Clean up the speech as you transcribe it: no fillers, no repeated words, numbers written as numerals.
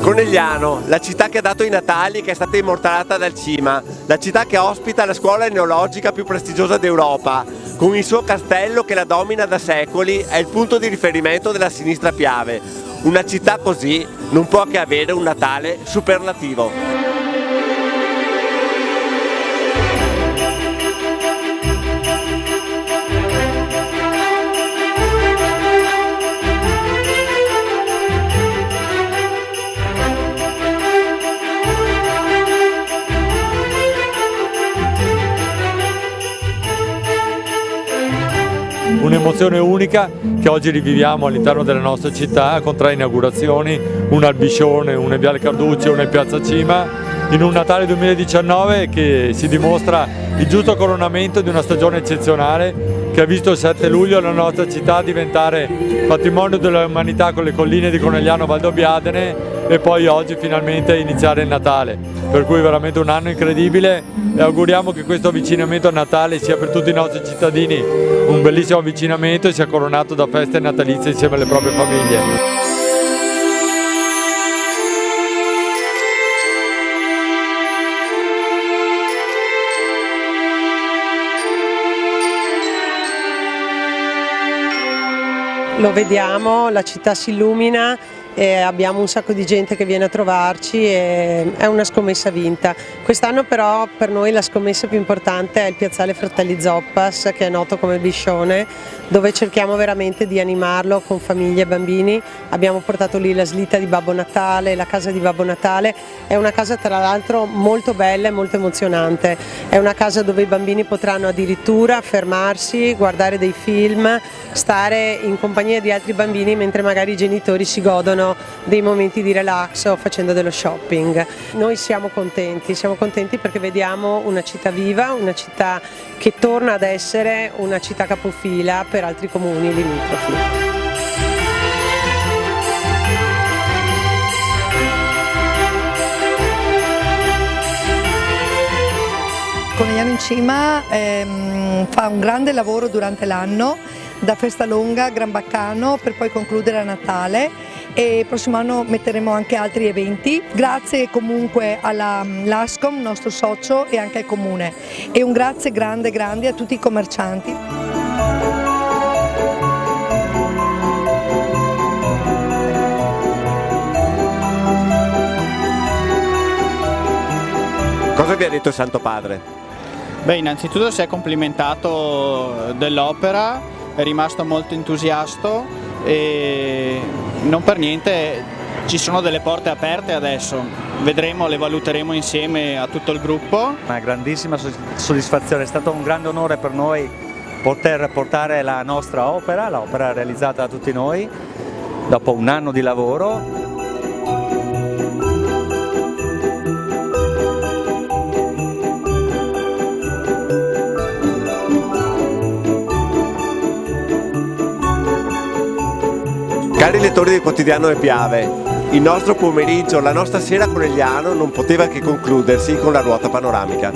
Conegliano, la città che ha dato i Natali e che è stata immortalata dal Cima, la città che ospita la scuola neologica più prestigiosa d'Europa, con il suo castello che la domina da secoli, è il punto di riferimento della sinistra Piave. Una città così non può che avere un Natale superlativo. Un'emozione unica che oggi riviviamo all'interno della nostra città con 3 inaugurazioni, una al Biscione, una in Viale Carducci e una in Piazza Cima, in un Natale 2019 che si dimostra il giusto coronamento di una stagione eccezionale che ha visto il 7 luglio la nostra città diventare patrimonio dell'umanità con le colline di Conegliano Valdobbiadene e poi oggi finalmente iniziare il Natale, per cui veramente un anno incredibile e auguriamo che questo avvicinamento a Natale sia per tutti i nostri cittadini un bellissimo avvicinamento e sia coronato da feste natalizie insieme alle proprie famiglie. Lo vediamo, la città si illumina e abbiamo un sacco di gente che viene a trovarci e è una scommessa vinta. Quest'anno però per noi la scommessa più importante è il piazzale Fratelli Zoppas, che è noto come Biscione, dove cerchiamo veramente di animarlo con famiglie e bambini. Abbiamo portato lì la slitta di Babbo Natale, la casa di Babbo Natale, è una casa tra l'altro molto bella e molto emozionante, è una casa dove i bambini potranno addirittura fermarsi, guardare dei film, stare in compagnia di altri bambini mentre magari i genitori si godono dei momenti di relax o facendo dello shopping. Noi siamo contenti perché vediamo una città viva, una città che torna ad essere una città capofila per altri comuni limitrofi. Conegliano in Cima fa un grande lavoro durante l'anno, da Festa Longa, Gran Baccano, per poi concludere a Natale, e il prossimo anno metteremo anche altri eventi. Grazie comunque all'Ascom, nostro socio, e anche al Comune, e un grazie grande a tutti i commercianti. Cosa vi ha detto il Santo Padre? Beh, innanzitutto si è complimentato dell'opera, è rimasto molto entusiasta e non per niente ci sono delle porte aperte adesso. Vedremo, le valuteremo insieme a tutto il gruppo. Una grandissima soddisfazione, è stato un grande onore per noi poter portare la nostra opera, l'opera realizzata da tutti noi, dopo un anno di lavoro. Cari lettori del quotidiano Le Piave, il nostro pomeriggio, la nostra sera a Conegliano non poteva che concludersi con la ruota panoramica.